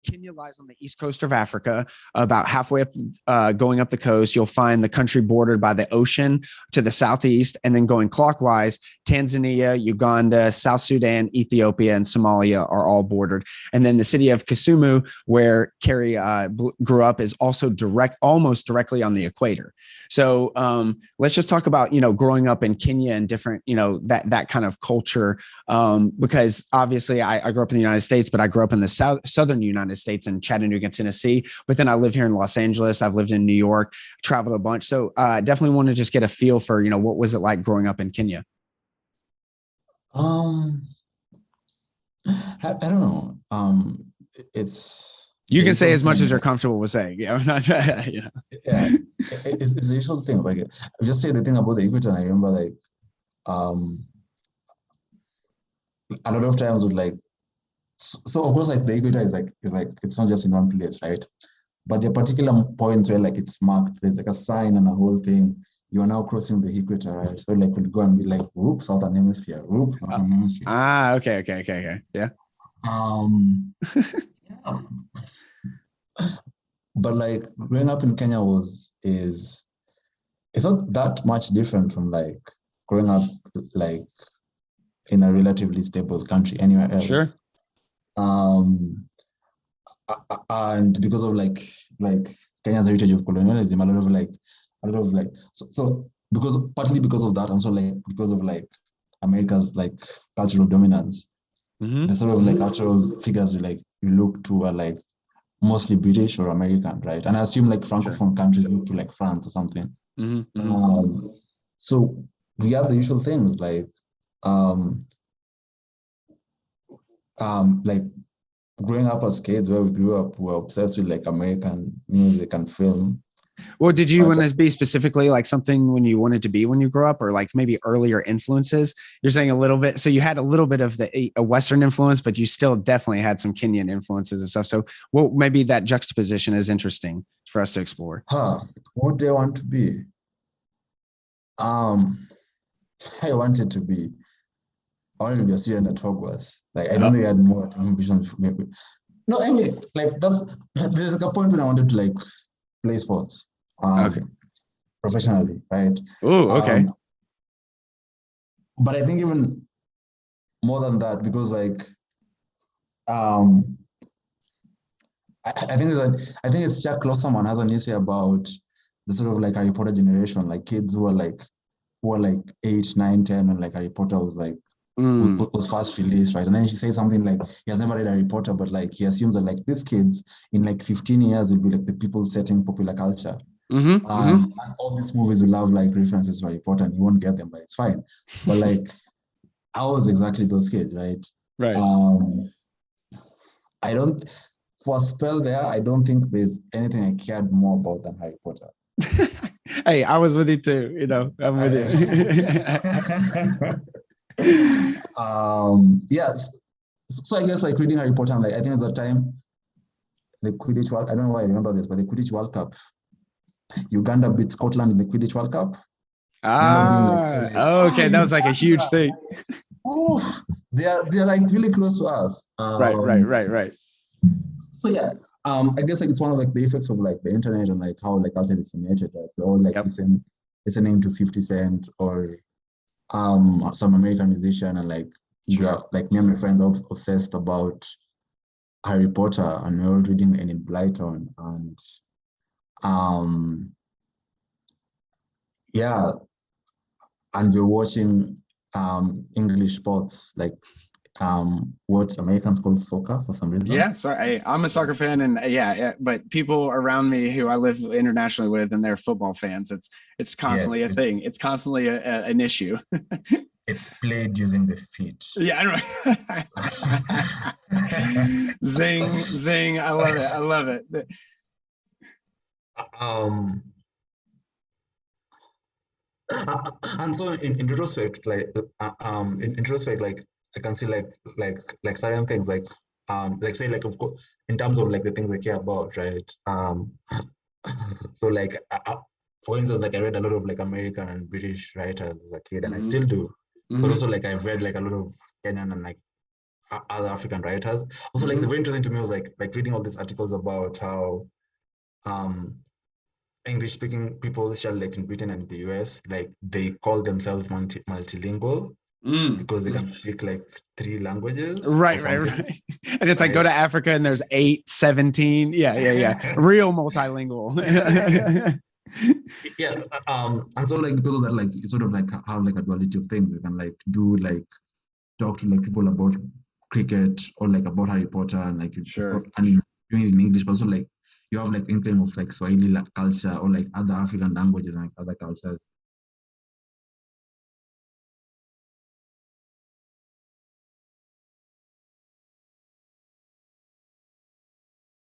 Kenya lies on the east coast of Africa, about halfway up, going up the coast. You'll find the country bordered by the ocean to the southeast, and then going clockwise, Tanzania, Uganda, South Sudan, Ethiopia, and Somalia are all bordered. And then the city of Kisumu, where Carey grew up, is also almost directly on the equator. So let's just talk about, growing up in Kenya and different, that kind of culture, because obviously I grew up in the United States, but I grew up in the southern United States in Chattanooga, Tennessee. But then I live here in Los Angeles. I've lived in New York, traveled a bunch. So definitely want to just get a feel for, what was it like growing up in Kenya? I don't know. You can say as much as you're comfortable with saying. Yeah. Yeah. It's the usual thing. Like, I just say the thing about the equator, and I remember like a lot of times with like, so of course like the equator is like it's not just in one place, right? But there are particular points where like it's marked. There's like a sign and a whole thing. You are now crossing the equator, right? So like we'll go and be like, whoop, southern hemisphere, whoop, northern hemisphere. Okay. Yeah. Yeah. But like growing up in Kenya it's not that much different from like growing up like in a relatively stable country anywhere else. Sure. And because of like Kenya's heritage of colonialism, a lot of like so partly because of that, and so like because of like America's like cultural dominance, the sort of like cultural figures you look to are like mostly British or American, right? And I assume like Francophone countries look to like France or something. So we have the usual things like growing up as kids, where we grew up, we were obsessed with like American music and film. Well, did you want to be specifically like something when you wanted to be when you grew up, or like maybe earlier influences? You're saying a little bit. So you had a little bit of a Western influence, but you still definitely had some Kenyan influences and stuff. So maybe that juxtaposition is interesting for us to explore. What do I want to be? I wanted to be a student at Hogwarts. Like I don't think I had more ambitions. Maybe. No, anyway, like there's like a point when I wanted to like play sports. Professionally, right? Oh, okay. But I think even more than that, because like I think it's Jack Klosserman has an essay about the sort of like Harry Potter generation, like kids who are like 8, 9, 10, and like Harry Potter was like was first released, right? And then she says something like he has never read Harry Potter, but like he assumes that like these kids in like 15 years will be like the people setting popular culture. And all these movies will have like references to Harry Potter, and you won't get them, but it's fine. But like I was exactly those kids, right? Right. For a spell there, I don't think there's anything I cared more about than Harry Potter. Hey, I was with you too. I'm with you. Yes. So I guess like reading Harry Potter, like I think at the time, the Quidditch World, I don't know why I remember this, but the Quidditch World Cup, Uganda beat Scotland in the Quidditch World Cup. Okay, that was like a huge thing. They're like really close to us. Right. So yeah, I guess like it's one of like the effects of like the internet and like how like culture is disseminated. Like we all like listening to 50 Cent or some American musician, and like like me and my friends are obsessed about Harry Potter, and we're all reading Enid Blyton, and and we're watching English sports, like what Americans call soccer for some reason. Yeah, sorry, I'm a soccer fan, and but people around me who I live internationally with, and they're football fans. It's constantly a thing. It's constantly an issue. It's played using the feet. Yeah, zing! I love it. And so in retrospect, like I can see like certain things like say like of course in terms of like the things I care about, right? So like for instance, like I read a lot of like American and British writers as a kid, and I still do. But also like I've read like a lot of Kenyan and like other African writers. Also, like, very interesting to me was like reading all these articles about how English-speaking people, especially like in Britain and the US, like they call themselves multilingual because they can speak like 3 languages. Right. And it's like go to Africa and there's 8, 17. Yeah. Real multilingual. Yeah. And so like because of that, like you sort of like have like a duality of things. You can like do like talk to like people about cricket or like about Harry Potter and like and you're doing it in English, but also like you have like inkling of like Swahili culture or like other African languages and like other cultures.